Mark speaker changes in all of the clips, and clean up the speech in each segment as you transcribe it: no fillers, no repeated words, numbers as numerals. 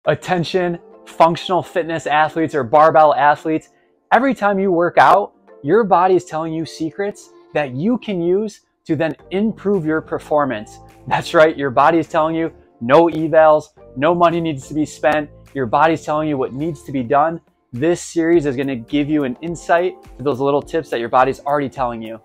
Speaker 1: Attention, functional fitness athletes or barbell athletes, every time you work out, your body is telling you secrets that you can use to then improve your performance. That's right, your body is telling you no evals, no money needs to be spent. Your body's telling you what needs to be done. This series is going to give you an insight to those little tips that your body's already telling you.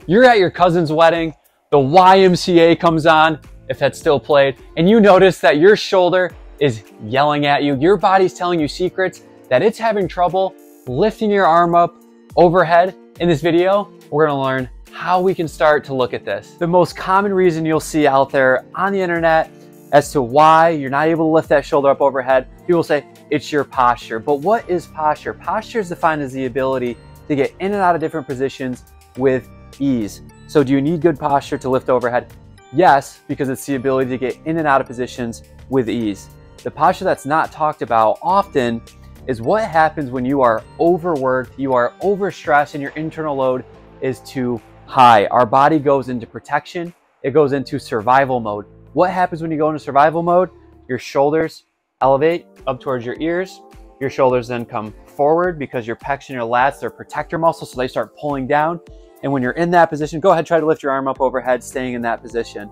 Speaker 1: You're at your cousin's wedding, the YMCA comes on, if that's still played, and you notice that your shoulder is yelling at you. Your body's telling you secrets that it's having trouble lifting your arm up overhead. In this video, we're gonna learn how we can start to look at this. The most common reason you'll see out there on the internet as to why you're not able to lift that shoulder up overhead, people say it's your posture. But what is posture? Posture is defined as the ability to get in and out of different positions with ease. So do you need good posture to lift overhead? Yes, because it's the ability to get in and out of positions with ease. The posture that's not talked about often is what happens when you are overworked, you are overstressed, and your internal load is too high. Our body goes into protection, it goes into survival mode. What happens when you go into survival mode? Your shoulders elevate up towards your ears. Your shoulders then come forward because your pecs and your lats, they're protector muscles, so they start pulling down. And when you're in that position, go ahead, try to lift your arm up overhead, staying in that position.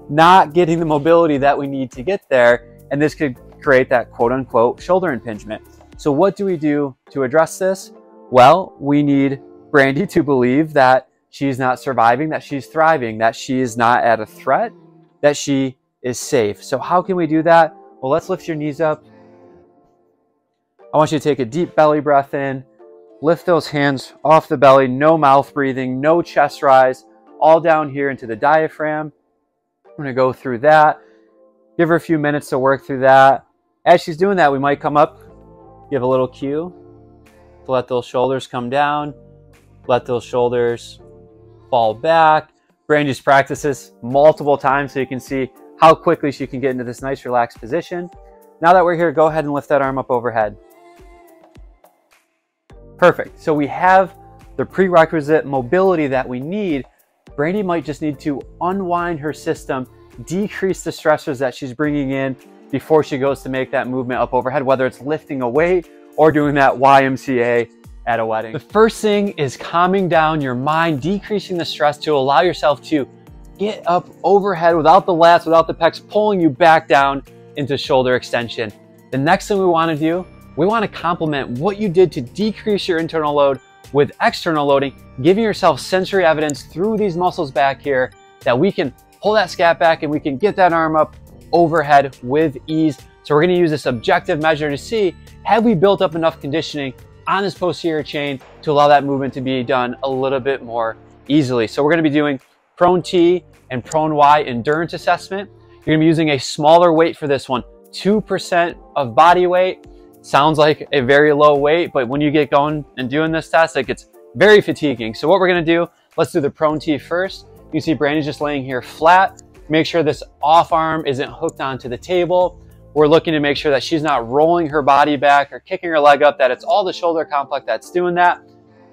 Speaker 1: Not getting the mobility that we need to get there, and this could create that quote unquote shoulder impingement. So what do we do to address this? Well, we need Brandy to believe that she's not surviving, that she's thriving, that she is not at a threat, that she is safe. So how can we do that? Well, let's lift your knees up. I want you to take a deep belly breath in. Lift those hands off the belly, no mouth breathing, no chest rise, all down here into the diaphragm. I'm gonna go through that. Give her a few minutes to work through that. As she's doing that, we might come up, give a little cue to let those shoulders come down, let those shoulders fall back. Brandy just practices multiple times so you can see how quickly she can get into this nice relaxed position. Now that we're here, go ahead and lift that arm up overhead. Perfect. So we have the prerequisite mobility that we need. Brandy might just need to unwind her system, decrease the stressors that she's bringing in before she goes to make that movement up overhead, whether it's lifting a weight or doing that YMCA at a wedding. The first thing is calming down your mind, decreasing the stress to allow yourself to get up overhead without the lats, without the pecs pulling you back down into shoulder extension. The next thing we want to do, we want to complement what you did to decrease your internal load with external loading, giving yourself sensory evidence through these muscles back here that we can pull that scap back and we can get that arm up overhead with ease. So we're going to use this objective measure to see, have we built up enough conditioning on this posterior chain to allow that movement to be done a little bit more easily. So we're going to be doing prone T and prone Y endurance assessment. You're going to be using a smaller weight for this one, 2% of body weight. Sounds like a very low weight, but when you get going and doing this test, it gets very fatiguing. So what we're gonna do, let's do the prone T first. You see Brandy's just laying here flat. Make sure this off arm isn't hooked onto the table. We're looking to make sure that she's not rolling her body back or kicking her leg up, that it's all the shoulder complex that's doing that.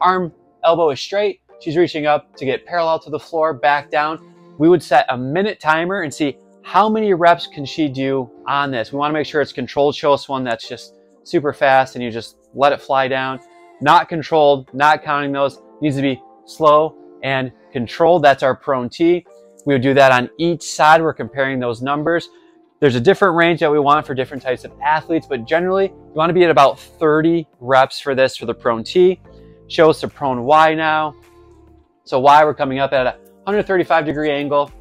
Speaker 1: Arm, elbow is straight. She's reaching up to get parallel to the floor, back down. We would set a minute timer and see how many reps can she do on this. We wanna make sure it's controlled. Show us one that's just super fast and you just let it fly down. Not controlled, not counting those. It needs to be slow and controlled. That's our prone T. We would do that on each side. We're comparing those numbers. There's a different range that we want for different types of athletes, but generally you want to be at about 30 reps for this for the prone T. Show us the prone Y now. So Y, we're coming up at a 135-degree angle.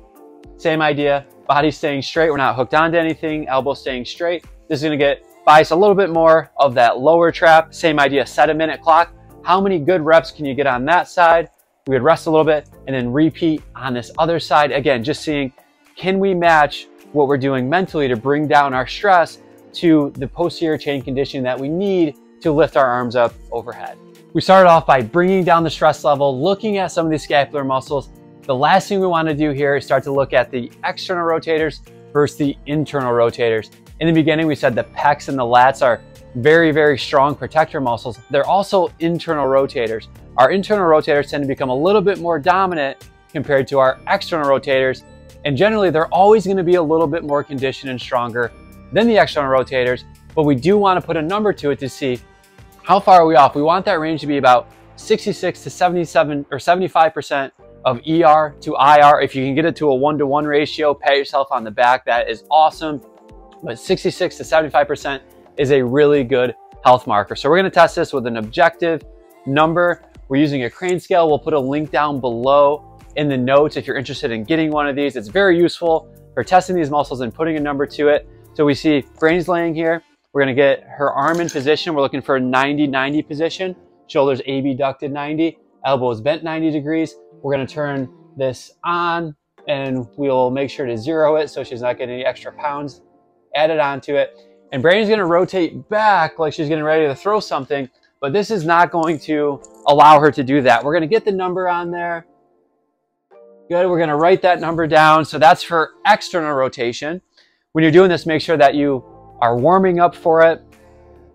Speaker 1: Same idea, body staying straight. We're not hooked onto anything, elbow staying straight. This is going to get bias a little bit more of that lower trap. Same idea, set a minute clock. How many good reps can you get on that side? We would rest a little bit and then repeat on this other side. Again, just seeing, can we match what we're doing mentally to bring down our stress to the posterior chain conditioning that we need to lift our arms up overhead. We started off by bringing down the stress level, looking at some of these scapular muscles. The last thing we want to do here is start to look at the external rotators versus the internal rotators. In the beginning, we said the pecs and the lats are very, very strong protector muscles. They're also internal rotators. our internal rotators tend to become a little bit more dominant compared to our external rotators. And generally, they're always going to be a little bit more conditioned and stronger than the external rotators. But we do want to put a number to it to see how far are we off. We want that range to be about 66 to 77 or 75% of ER to IR. If you can get it to a 1-to-1 ratio, pat yourself on the back. That is awesome. But 66 to 75% is a really good health marker. So we're going to test this with an objective number. We're using a crane scale. We'll put a link down below in the notes if you're interested in getting one of these. It's very useful for testing these muscles and putting a number to it. So we see Brandy's laying here. We're going to get her arm in position. We're looking for a 90-90 position. Shoulders abducted 90, elbows bent 90 degrees. We're going to turn this on and we'll make sure to zero it so she's not getting any extra pounds added onto it. And Brandy's going to rotate back like she's getting ready to throw something, but this is not going to allow her to do that. We're going to get the number on there. Good. We're going to write that number down. So that's for external rotation. When you're doing this, make sure that you are warming up for it,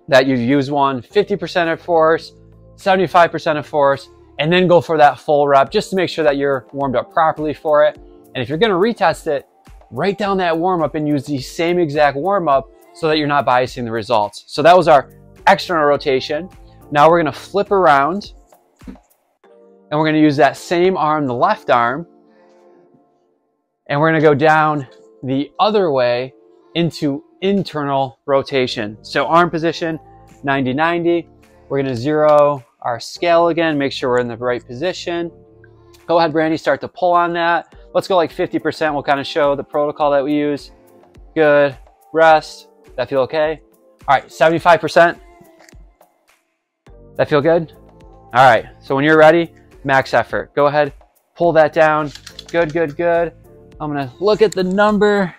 Speaker 1: that you use one 50% of force, 75% of force, and then go for that full rep just to make sure that you're warmed up properly for it. And if you're going to retest it, write down that warm up and use the same exact warm up so that you're not biasing the results. So that was our external rotation. Now we're going to flip around and we're going to use that same arm, the left arm, and we're going to go down the other way into internal rotation. So arm position, 90-90. We're going to zero our scale again, make sure we're in the right position. Go ahead, Brandy, start to pull on that. Let's go like 50%. We'll kind of show the protocol that we use. Good. Rest. That feel okay? All right, 75%. That feel good? All right, so when you're ready, max effort. Go ahead, pull that down. Good, good, good. I'm gonna look at the number.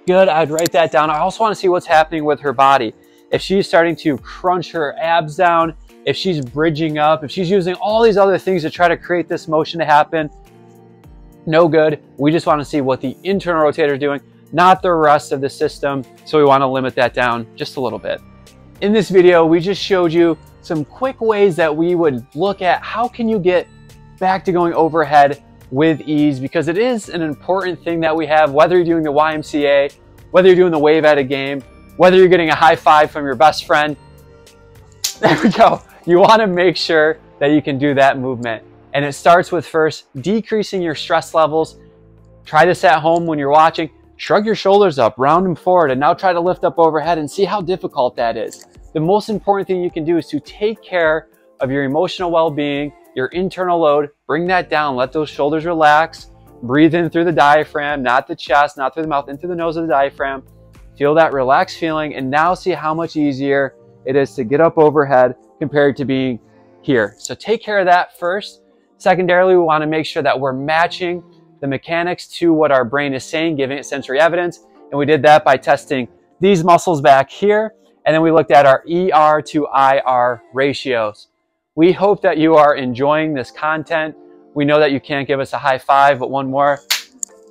Speaker 1: Good, I'd write that down. I also wanna see what's happening with her body. If she's starting to crunch her abs down, if she's bridging up, if she's using all these other things to try to create this motion to happen, no good. We just wanna see what the internal rotator is doing, not the rest of the system. So we wanna limit that down just a little bit. In this video, we just showed you some quick ways that we would look at how can you get back to going overhead with ease, because it is an important thing that we have, whether you're doing the YMCA, whether you're doing the wave at a game, whether you're getting a high five from your best friend. There we go. You want to make sure that you can do that movement. And it starts with first decreasing your stress levels. Try this at home when you're watching. Shrug your shoulders up, round them forward, and now try to lift up overhead and see how difficult that is. The most important thing you can do is to take care of your emotional well-being, your internal load, bring that down, let those shoulders relax, breathe in through the diaphragm, not the chest, not through the mouth, in through the nose of the diaphragm. Feel that relaxed feeling, and now see how much easier it is to get up overhead compared to being here. So take care of that first. Secondarily, we want to make sure that we're matching the mechanics to what our brain is saying, giving it sensory evidence. And we did that by testing these muscles back here. And then we looked at our ER to IR ratios. We hope that you are enjoying this content. We know that you can't give us a high five, but one more.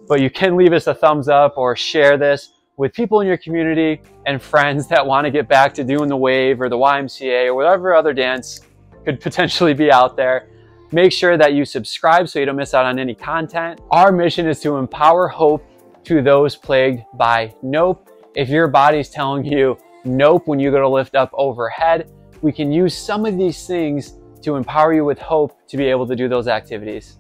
Speaker 1: But you can leave us a thumbs up or share this with people in your community and friends that want to get back to doing the wave or the YMCA or whatever other dance could potentially be out there. Make sure that you subscribe so you don't miss out on any content. Our mission is to empower hope to those plagued by nope. If your body's telling you nope when you go to lift up overhead, we can use some of these things to empower you with hope to be able to do those activities.